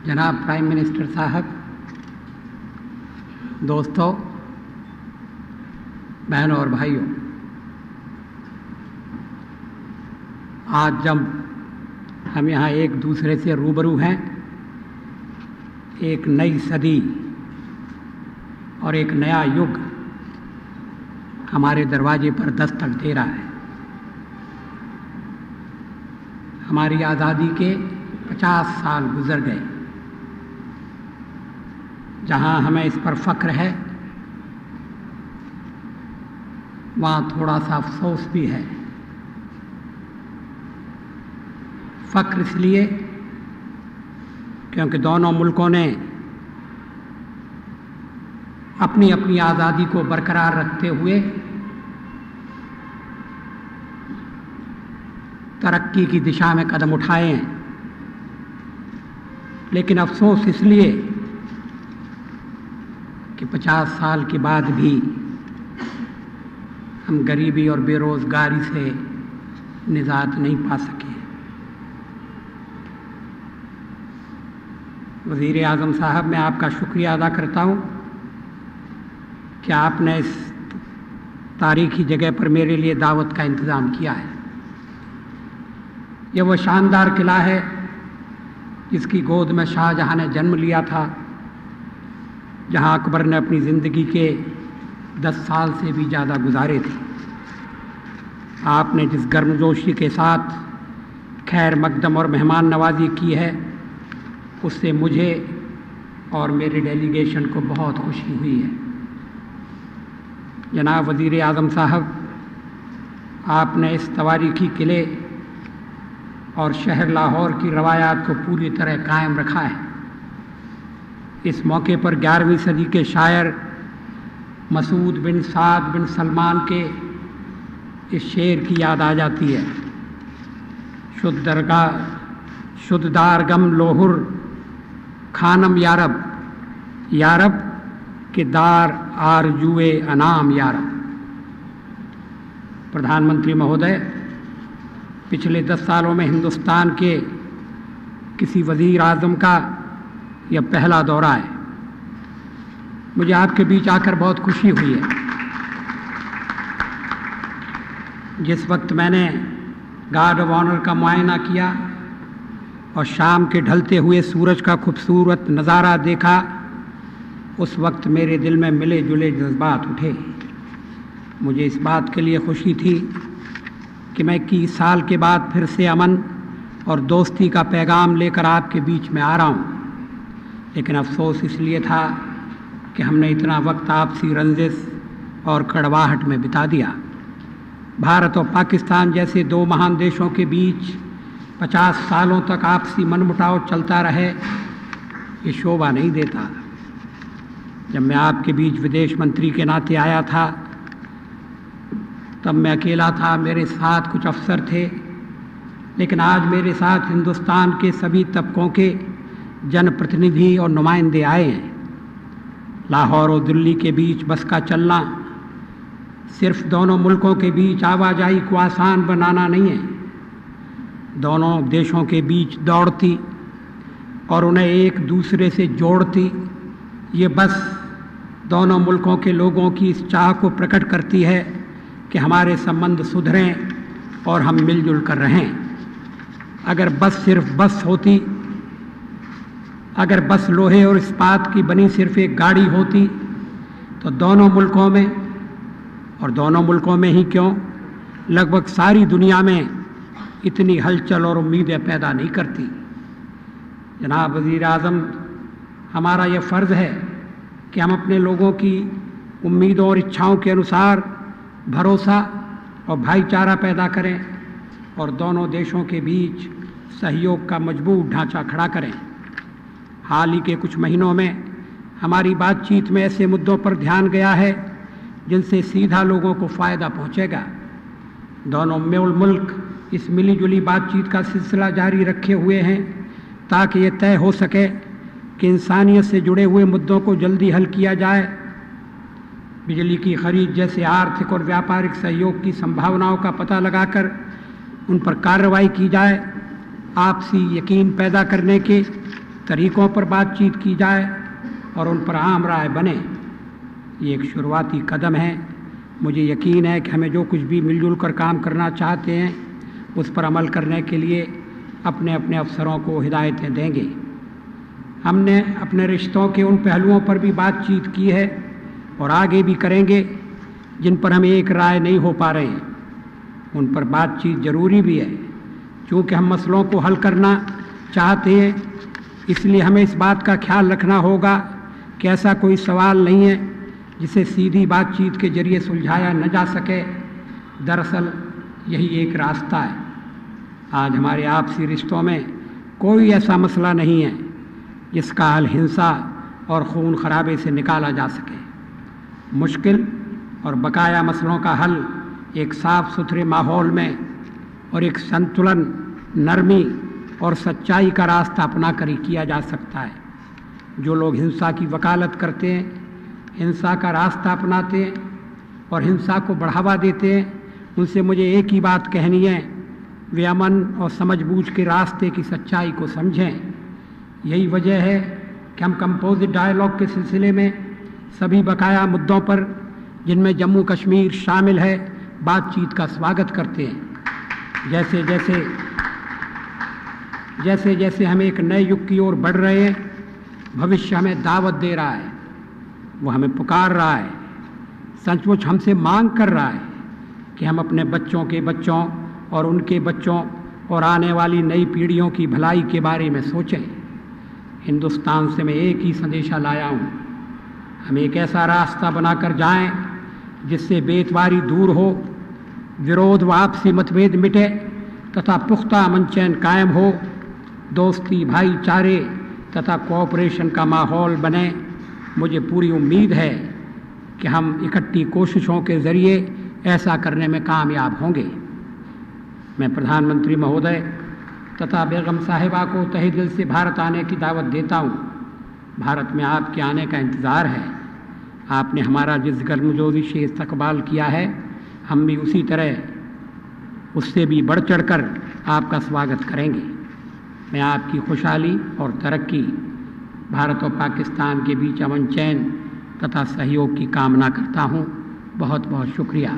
जनाब prime minister साहब, दोस्तों, बहनों और भाइयों, आज जब हम यहाँ एक दूसरे से रूबरू हैं, एक नई सदी और एक नया युग हमारे दरवाजे पर दस्तक दे रहा है। हमारी आज़ादी के 50 साल गुजर गए। जहाँ हमें इस पर फ़ख्र है, वहाँ थोड़ा सा अफसोस भी है। फ़ख्र इसलिए क्योंकि दोनों मुल्कों ने अपनी अपनी आज़ादी को बरकरार रखते हुए तरक्की की दिशा में कदम उठाए हैं। लेकिन अफसोस इसलिए कि 50 साल के बाद भी हम गरीबी और बेरोज़गारी से निजात नहीं पा सके। वज़ीर आज़म साहब, मैं आपका शुक्रिया अदा करता हूँ कि आपने इस तारीख़ी जगह पर मेरे लिए दावत का इंतज़ाम किया है। यह वो शानदार किला है जिसकी गोद में शाहजहाँ ने जन्म लिया था, जहाँ अकबर ने अपनी ज़िंदगी के 10 साल से भी ज़्यादा गुजारे थे। आपने जिस गर्मजोशी के साथ खैर मकदम और मेहमान नवाजी की है, उससे मुझे और मेरे डेलीगेशन को बहुत खुशी हुई है। जनाब वज़ीर आज़म साहब, आपने इस तवारीख़ी किले और शहर लाहौर की रवायात को पूरी तरह कायम रखा है। इस मौके पर 11वीं सदी के शायर मसूद बिन साद बिन सलमान के इस शेर की याद आ जाती है। शुद्ध दारगम लोहुर खानम यारब, यारब के दार आरजुए अनाम यारब। प्रधानमंत्री महोदय, पिछले 10 सालों में हिंदुस्तान के किसी वज़ीर आज़म का यह पहला दौरा है। मुझे आपके बीच आकर बहुत खुशी हुई है। जिस वक्त मैंने गार्ड ऑफ ऑनर का मुआयना किया और शाम के ढलते हुए सूरज का खूबसूरत नज़ारा देखा, उस वक्त मेरे दिल में मिले जुले जज्बात उठे। मुझे इस बात के लिए खुशी थी कि मैं 21 साल के बाद फिर से अमन और दोस्ती का पैगाम लेकर आपके बीच में आ रहा हूँ। लेकिन अफसोस इसलिए था कि हमने इतना वक्त आपसी रंजिश और कड़वाहट में बिता दिया। भारत और पाकिस्तान जैसे 2 महान देशों के बीच 50 सालों तक आपसी मनमुटाव चलता रहे, ये शोभा नहीं देता। जब मैं आपके बीच विदेश मंत्री के नाते आया था, तब मैं अकेला था, मेरे साथ कुछ अफसर थे। लेकिन आज मेरे साथ हिंदुस्तान के सभी तबकों के जनप्रतिनिधि और नुमाइंदे आए हैं। लाहौर और दिल्ली के बीच बस का चलना सिर्फ दोनों मुल्कों के बीच आवाजाही को आसान बनाना नहीं है, दोनों देशों के बीच दौड़ती और उन्हें एक दूसरे से जोड़ती ये बस दोनों मुल्कों के लोगों की इस चाह को प्रकट करती है कि हमारे संबंध सुधरें और हम मिलजुल कर रहें। अगर बस सिर्फ बस होती, अगर बस लोहे और इस्पात की बनी सिर्फ एक गाड़ी होती, तो दोनों मुल्कों में, और दोनों मुल्कों में ही क्यों, लगभग सारी दुनिया में इतनी हलचल और उम्मीदें पैदा नहीं करती। जनाब वज़ीर आज़म, हमारा यह फ़र्ज़ है कि हम अपने लोगों की उम्मीदों और इच्छाओं के अनुसार भरोसा और भाईचारा पैदा करें और दोनों देशों के बीच सहयोग का मजबूत ढांचा खड़ा करें। हाल ही के कुछ महीनों में हमारी बातचीत में ऐसे मुद्दों पर ध्यान गया है जिनसे सीधा लोगों को फ़ायदा पहुंचेगा। दोनों मुल्क इस मिली जुली बातचीत का सिलसिला जारी रखे हुए हैं ताकि ये तय हो सके कि इंसानियत से जुड़े हुए मुद्दों को जल्दी हल किया जाए। बिजली की खरीद जैसे आर्थिक और व्यापारिक सहयोग की संभावनाओं का पता लगाकर उन पर कार्रवाई की जाए। आपसी यकीन पैदा करने के तरीक़ों पर बातचीत की जाए और उन पर आम राय बने। ये एक शुरुआती कदम है। मुझे यकीन है कि हमें जो कुछ भी मिलजुल कर काम करना चाहते हैं उस पर अमल करने के लिए अपने अपने अफसरों को हिदायतें देंगे। हमने अपने रिश्तों के उन पहलुओं पर भी बातचीत की है और आगे भी करेंगे जिन पर हम एक राय नहीं हो पा रहे हैं। उन पर बातचीत ज़रूरी भी है। क्योंकि हम मसलों को हल करना चाहते हैं, इसलिए हमें इस बात का ख्याल रखना होगा कि ऐसा कोई सवाल नहीं है जिसे सीधी बातचीत के जरिए सुलझाया न जा सके। दरअसल यही एक रास्ता है। आज हमारे आपसी रिश्तों में कोई ऐसा मसला नहीं है जिसका हल हिंसा और खून खराबे से निकाला जा सके। मुश्किल और बकाया मसलों का हल एक साफ सुथरे माहौल में और एक संतुलन, नरमी और सच्चाई का रास्ता अपना कर ही किया जा सकता है। जो लोग हिंसा की वकालत करते हैं, हिंसा का रास्ता अपनाते हैं और हिंसा को बढ़ावा देते हैं, उनसे मुझे एक ही बात कहनी है, वे अमन और समझबूझ के रास्ते की सच्चाई को समझें। यही वजह है कि हम कंपोजिट डायलॉग के सिलसिले में सभी बकाया मुद्दों पर, जिनमें जम्मू कश्मीर शामिल है, बातचीत का स्वागत करते हैं। जैसे जैसे हम एक नए युग की ओर बढ़ रहे हैं, भविष्य हमें दावत दे रहा है, वो हमें पुकार रहा है, सचमुच हमसे मांग कर रहा है कि हम अपने बच्चों के बच्चों और उनके बच्चों और आने वाली नई पीढ़ियों की भलाई के बारे में सोचें। हिंदुस्तान से मैं एक ही संदेशा लाया हूँ, हम एक ऐसा रास्ता बनाकर जाएं जिससे बेतवारी दूर हो, विरोध व आपसी मतभेद मिटे तथा पुख्ता अमन चैन कायम हो, दोस्ती, भाईचारे तथा कोऑपरेशन का माहौल बने। मुझे पूरी उम्मीद है कि हम इकट्ठी कोशिशों के ज़रिए ऐसा करने में कामयाब होंगे। मैं प्रधानमंत्री महोदय तथा बेगम साहिबा को तहे दिल से भारत आने की दावत देता हूँ। भारत में आपके आने का इंतज़ार है। आपने हमारा जिस गर्मजोशी से इस्तकबाल किया है, हम भी उसी तरह उससे भी बढ़ चढ़ कर आपका स्वागत करेंगे। मैं आपकी खुशहाली और तरक्की, भारत और पाकिस्तान के बीच अमन चैन तथा सहयोग की कामना करता हूँ। बहुत बहुत शुक्रिया।